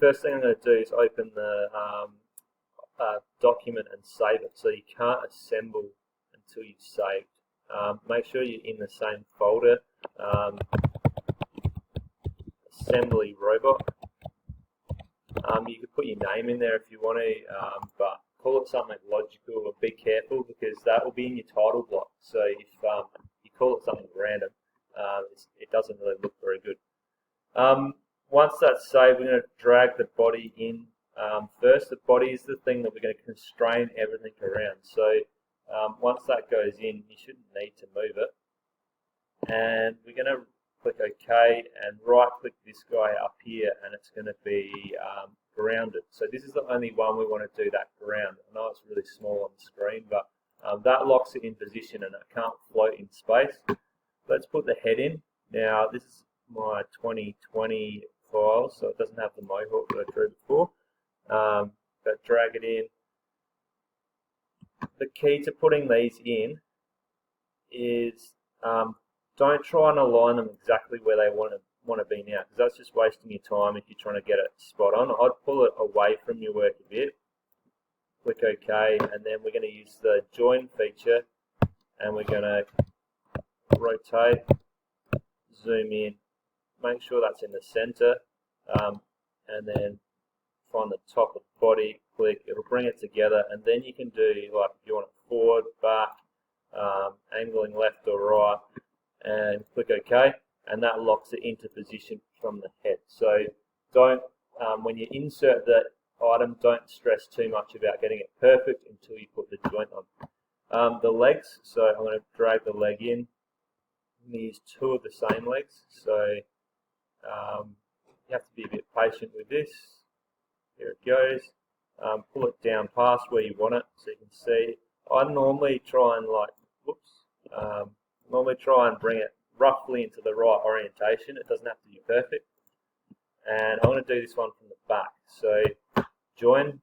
first thing I'm going to do is open the document and save it. So you can't assemble until you've saved. Make sure you're in the same folder, assembly robot. You could put your name in there if you want to, but call it something logical, or be careful because that will be in your title block. So if you call it something random, it doesn't really look very good. Once that's saved, we're going to drag the body in. First, the body is the thing that we're going to constrain everything around. So once that goes in, you shouldn't need to move it. And we're going to click OK and right click this guy up here, and it's going to be grounded. So this is the only one we want to do that ground. I know it's really small on the screen, but that locks it in position and it can't float in space. Let's put the head in. Now this is my 2020 file, so it doesn't have the mohawk that I drew before. But drag it in. The key to putting these in is don't try and align them exactly where they want to be now, because that's just wasting your time if you're trying to get it spot on. I'd pull it away from your work a bit, click OK, and then we're going to use the join feature, and we're going to rotate, zoom in, make sure that's in the center, and then find the top of the body, click, it'll bring it together, and then you can do, like, if you want it forward, back, angling left or right, and click OK, and that locks it into position from the head. So don't, when you insert that item, don't stress too much about getting it perfect until you put the joint on. The legs, so I'm going to drag the leg in. I'm going to use two of the same legs, so you have to be a bit patient with this. Here it goes. Pull it down past where you want it so you can see. I normally try and bring it roughly into the right orientation. It doesn't have to be perfect. And I'm going to do this one from the back. So join,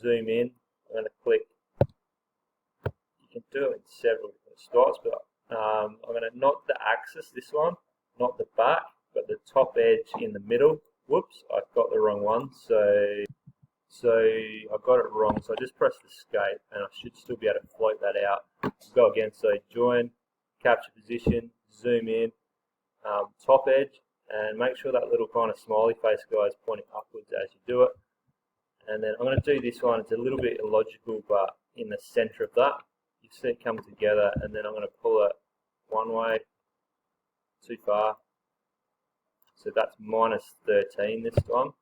zoom in. I'm going to click. You can do it in several different spots, but I'm going to not the axis, this one, not the back, but the top edge in the middle. Whoops, I've got the wrong one. So I got it wrong. So I just press the escape, and I should still be able to float that out. Go again. So join, capture position, zoom in, top edge, and make sure that little kind of smiley face guy is pointing upwards as you do it. And then I'm going to do this one. It's a little bit illogical, but in the center of that, you see it come together, and then I'm going to pull it one way, too far. So that's -13 this time,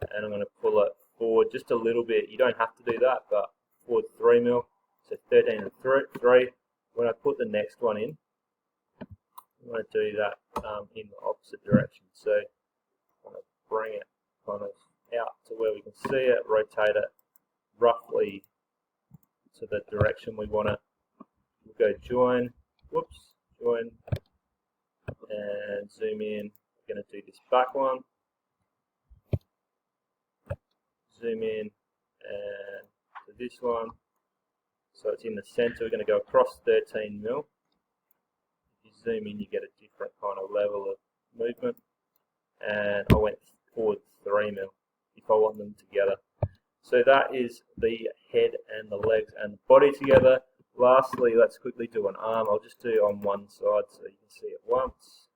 and I'm going to pull it forward just a little bit. You don't have to do that, but forward 3 mil, so 13 and 3. When I put the next one in, I'm going to do that in the opposite direction. So I'm going to bring it kind of out to where we can see it, rotate it roughly to the direction we want it. We'll go join, whoops, join, and zoom in. We're going to do this back one. Zoom in and to this one. So it's in the center. We're going to go across 13 mil. If you zoom in, you get a different kind of level of movement. And I went forward 3 mil if I want them together. So that is the head and the legs and the body together. Lastly, let's quickly do an arm. I'll just do it on one side so you can see it once.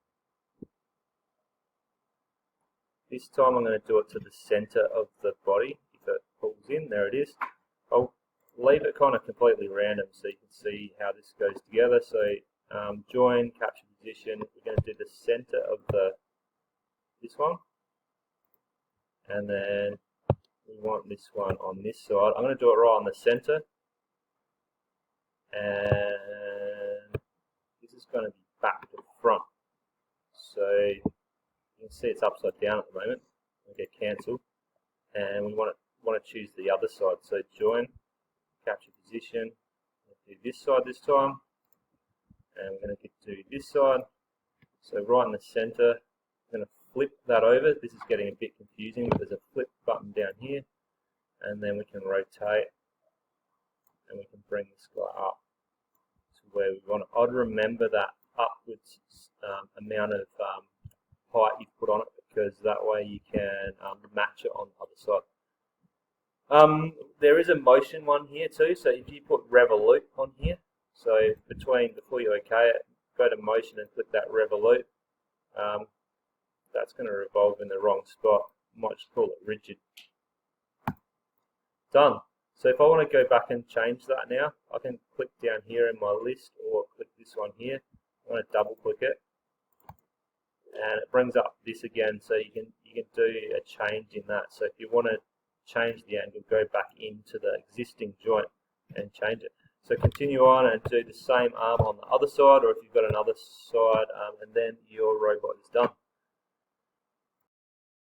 This time I'm going to do it to the center of the body. If it pulls in, there it is. I'll leave it kind of completely random so you can see how this goes together. So join, capture position. We're going to do the center of this one. And then we want this one on this side. I'm going to do it right on the center. And this is going to be back to front. So you can see it's upside down at the moment. We'll get cancelled, and we want to choose the other side. So join, capture position. We'll do this side this time, and we're going to do this side. So right in the center, I'm going to flip that over. This is getting a bit confusing. There's a flip button down here, and then we can rotate, and we can bring this guy up to where we want it. I'd remember that upwards amount of height you put on it because that way you can match it on the other side. There is a motion one here too, so if you put revolute on here, so before you OK it, go to motion and click that revolute. That's going to revolve in the wrong spot. Might just call it rigid. Done. So if I want to go back and change that now, I can click down here in my list or click this one here. I'm going to double click it, and it brings up this again, so you can do a change in that. So if you want to change the angle, go back into the existing joint and change it. So continue on and do the same arm on the other side, or if you've got another side, and then your robot is done.